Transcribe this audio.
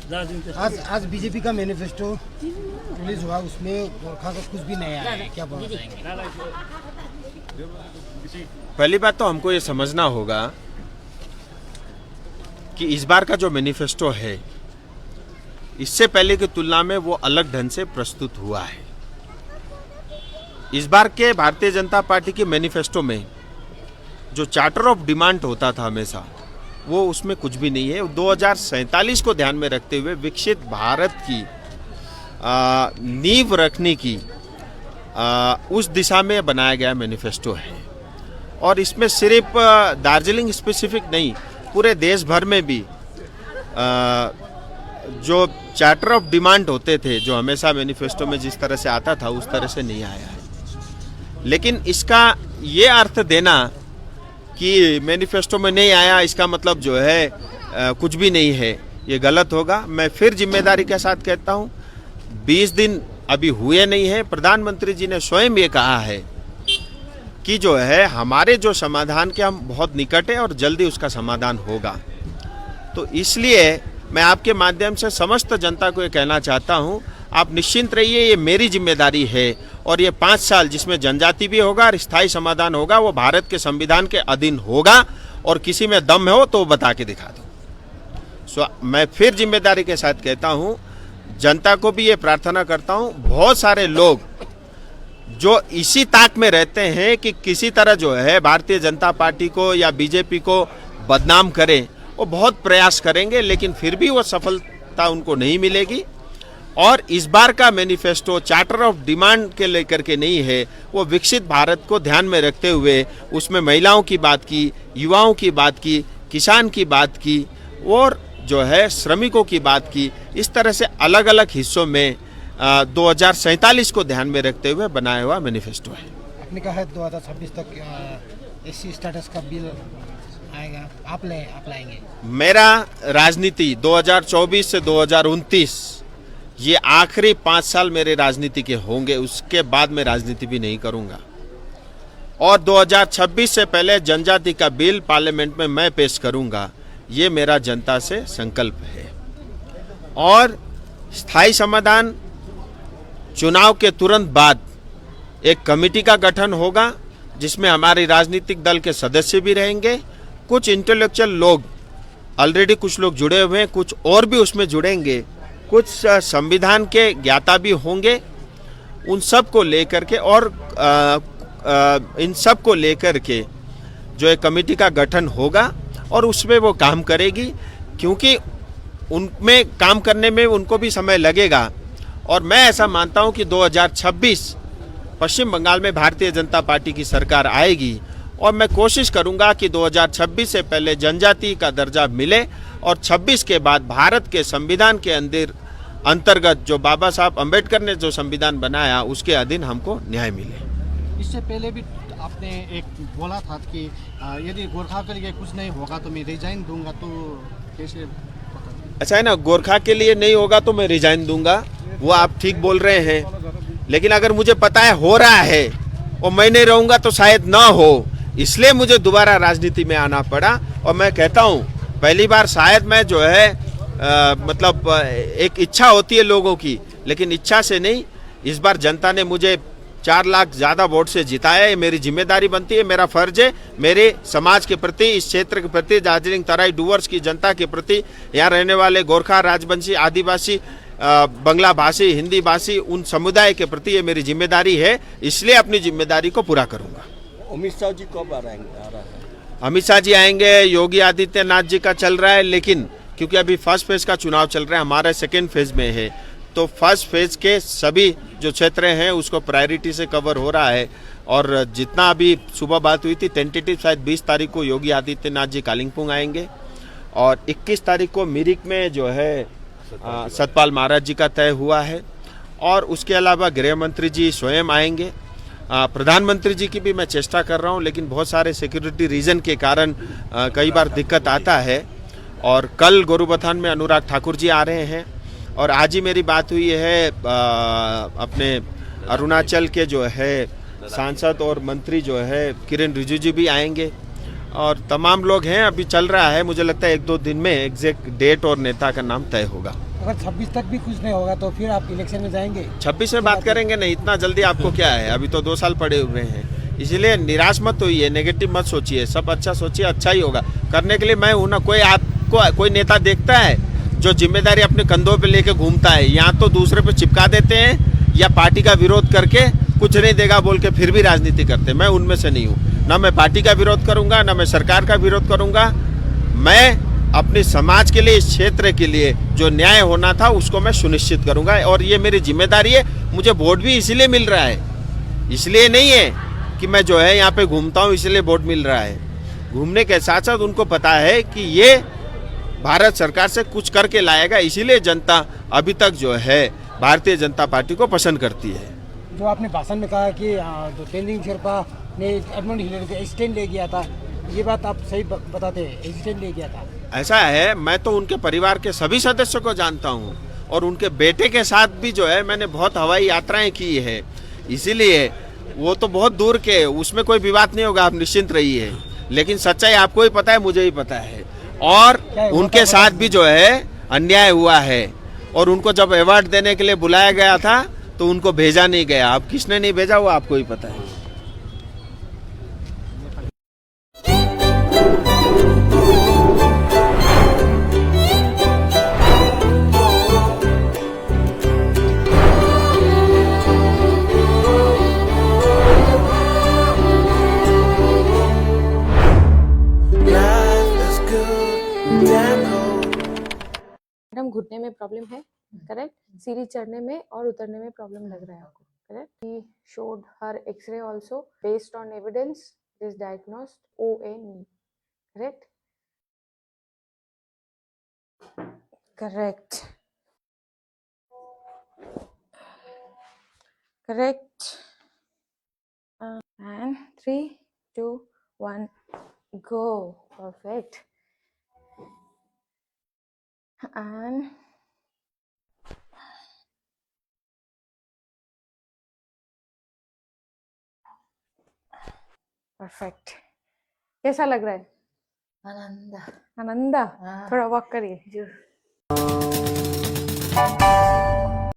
आज बीजेपी का manifesto release हुआ, उसमें गोरखा का कुछ भी नया है, क्या बोलना चाहेंगे? पहली बात तो हमको ये समझना होगा कि इस बार का जो मैनिफेस्टो है इससे पहले की तुलना में वो अलग ढंग से प्रस्तुत हुआ है। इस बार के भारतीय जनता पार्टी के मैनिफेस्टो में जो चार्टर ऑफ डिमांड होता था हमेशा, वो उसमें कुछ भी नहीं है। 2047 को ध्यान में रखते हुए विकसित भारत की नींव रखने की उस दिशा में बनाया गया मैनिफेस्टो है। और इसमें सिर्फ दार्जिलिंग स्पेसिफिक नहीं, पूरे देश भर में भी जो चार्टर ऑफ डिमांड होते थे, जो हमेशा मैनिफेस्टो में जिस तरह से आता था उस तरह से नहीं आया है। लेकिन इसका ये अर्थ देना कि मैनिफेस्टो में नहीं आया इसका मतलब जो है कुछ भी नहीं है, ये गलत होगा। मैं फिर जिम्मेदारी के साथ कहता हूँ, 20 दिन अभी हुए नहीं है। प्रधानमंत्री जी ने स्वयं ये कहा है कि जो है हमारे जो समाधान के हम बहुत निकट है और जल्दी उसका समाधान होगा। तो इसलिए मैं आपके माध्यम से समस्त जनता को ये कहना चाहता हूँ, आप निश्चिंत रहिए, ये मेरी जिम्मेदारी है। और ये 5 साल जिसमें जनजाति भी होगा और स्थायी समाधान होगा, वो भारत के संविधान के अधीन होगा। और किसी में दम हो तो बता के दिखा दो। मैं फिर जिम्मेदारी के साथ कहता हूँ, जनता को भी ये प्रार्थना करता हूँ, बहुत सारे लोग जो इसी ताक में रहते हैं कि किसी तरह जो है भारतीय जनता पार्टी को या बीजेपी को बदनाम करें, वो बहुत प्रयास करेंगे, लेकिन फिर भी वो सफलता उनको नहीं मिलेगी। और इस बार का मैनिफेस्टो चार्टर ऑफ डिमांड के लेकर के नहीं है, वो विकसित भारत को ध्यान में रखते हुए उसमें महिलाओं की बात की, युवाओं की बात की, किसान की बात की और जो है श्रमिकों की बात की। इस तरह से अलग अलग हिस्सों में 2047 को ध्यान में रखते हुए बनाया हुआ मैनिफेस्टो है। आपने कहा है 2026 तक एससी स्टेटस का बिल आएगा, आप लाएंगे? मेरा राजनीति 2024 से 2029 ये आखिरी 5 साल मेरे राजनीति के होंगे, उसके बाद मैं राजनीति भी नहीं करूंगा। और 2026 से पहले जनजाति का बिल पार्लियामेंट में मैं पेश करूंगा, ये मेरा जनता से संकल्प है। और स्थायी समाधान चुनाव के तुरंत बाद एक कमेटी का गठन होगा, जिसमें हमारे राजनीतिक दल के सदस्य भी रहेंगे, कुछ इंटेलेक्चुअल लोग ऑलरेडी कुछ लोग जुड़े हुए हैं, कुछ और भी उसमें जुड़ेंगे, कुछ संविधान के ज्ञाता भी होंगे। उन सब को लेकर के और इन सब को लेकर के जो एक कमेटी का गठन होगा और उसमें वो काम करेगी, क्योंकि उनमें काम करने में उनको भी समय लगेगा। और मैं ऐसा मानता हूं कि 2026 पश्चिम बंगाल में भारतीय जनता पार्टी की सरकार आएगी और मैं कोशिश करूंगा कि 2026 से पहले जनजाति का दर्जा मिले और 26 के बाद भारत के संविधान के अंतर्गत जो बाबा साहब अम्बेडकर ने जो संविधान बनाया उसके अधीन हमको न्याय मिले। इससे पहले भी आपने एक बोला था कि यदि गोरखा के लिए कुछ नहीं होगा तो मैं रिजाइन दूंगा, तो कैसे? अच्छा है ना, गोरखा के लिए नहीं होगा तो मैं रिजाइन दूंगा, वो आप ठीक बोल रहे हैं। लेकिन अगर मुझे पता है हो रहा है और मैं नहीं रहूंगा तो शायद ना हो, इसलिए मुझे दोबारा राजनीति में आना पड़ा। और मैं कहता हूं, पहली बार शायद मैं जो है मतलब एक इच्छा होती है लोगों की, लेकिन इच्छा से नहीं। इस बार जनता ने मुझे 4 लाख ज़्यादा वोट से जिताया, ये मेरी जिम्मेदारी बनती है, मेरा फर्ज है मेरे समाज के प्रति, इस क्षेत्र के प्रति, दार्जिलिंग तराई डूवर्स की जनता के प्रति, यहाँ रहने वाले गोरखा, राजवंशी, आदिवासी, बंगला भाषी, हिंदी भाषी, उन समुदाय के प्रति ये मेरी जिम्मेदारी है, इसलिए अपनी जिम्मेदारी को पूरा करूँगा। अमित शाह जी कब आ रहा है? अमित शाह जी आएंगे, योगी आदित्यनाथ जी का चल रहा है, लेकिन क्योंकि अभी फर्स्ट फेज का चुनाव चल रहा है, हमारा सेकेंड फेज में है, तो फर्स्ट फेज के सभी जो क्षेत्र हैं उसको प्रायोरिटी से कवर हो रहा है। और जितना अभी सुबह बात हुई थी, टेंटेटिव शायद 20 तारीख को योगी आदित्यनाथ जी कालिम्पोंग आएंगे और 21 तारीख को मिरिक में जो है सतपाल महाराज जी का तय हुआ है। और उसके अलावा गृह मंत्री जी स्वयं आएंगे। प्रधानमंत्री जी की भी मैं चेष्टा कर रहा हूं, लेकिन बहुत सारे सिक्योरिटी रीजन के कारण कई बार दिक्कत आता है। और कल गोरुबथान में अनुराग ठाकुर जी आ रहे हैं और आज ही मेरी बात हुई है अपने अरुणाचल के जो है सांसद और मंत्री जो है किरेन रिजिजू भी आएंगे। और तमाम लोग हैं, अभी चल रहा है। मुझे लगता है 1-2 दिन में एग्जैक्ट डेट और नेता का नाम तय होगा। अगर 26 तक भी कुछ नहीं होगा तो फिर आप इलेक्शन में जाएंगे? 26 में बात करेंगे नहीं, इतना जल्दी आपको क्या है, अभी तो 2 साल पड़े हुए हैं। इसलिए निराश मत होइए, नेगेटिव मत सोचिए, सब अच्छा सोचिए, अच्छा ही होगा। करने के लिए मैं हूं ना। कोई आपको कोई नेता देखता है जो जिम्मेदारी अपने कंधों पे लेके घूमता है, यहाँ तो दूसरे पे चिपका देते हैं या पार्टी का विरोध करके कुछ नहीं देगा बोल के फिर भी राजनीति करते हैं। मैं उनमें से नहीं हूँ। ना मैं पार्टी का विरोध करूंगा, ना मैं सरकार का विरोध करूंगा। मैं अपने समाज के लिए, इस क्षेत्र के लिए जो न्याय होना था उसको मैं सुनिश्चित करूंगा, और ये मेरी जिम्मेदारी है। मुझे वोट भी इसलिए मिल रहा है, इसलिए नहीं है कि मैं जो है यहाँ पे घूमता हूँ इसलिए वोट मिल रहा है। घूमने के साथ साथ उनको पता है कि ये भारत सरकार से कुछ करके लाएगा, इसीलिए जनता अभी तक जो है भारतीय जनता पार्टी को पसंद करती है। जो आपने भाषण में कहा कि जो तेंजिंग शेरपा ने एडमंड हिलेरी का स्टैंड ले गया था, ये बात आप सही बताते हैं? स्टैंड ले गया था? ऐसा है, मैं तो उनके परिवार के सभी सदस्यों को जानता हूँ, और उनके बेटे के साथ भी जो है मैंने बहुत हवाई यात्राएं की है, इसीलिए वो तो बहुत दूर के, उसमें कोई विवाद नहीं होगा, आप निश्चिंत रहिए। लेकिन सच्चाई आपको ही पता है, मुझे ही पता है। और उनके साथ भी जो है अन्याय हुआ है, और उनको जब अवार्ड देने के लिए बुलाया गया था तो उनको भेजा नहीं गया। अब किसने नहीं भेजा वो आपको ही पता है। मैडम घुटने में प्रॉब्लम है, करेक्ट? सीढ़ी चढ़ने में और उतरने में प्रॉब्लम लग रहा है आपको, correct? He showed her x-ray also based on evidence is diagnosed OA knee, correct? Correct, correct. And 3, 2, 1 go. Perfect. And perfect. कैसा लग रहा है? आनंद। आनंदा? हाँ। थोड़ा वॉक करिए। जो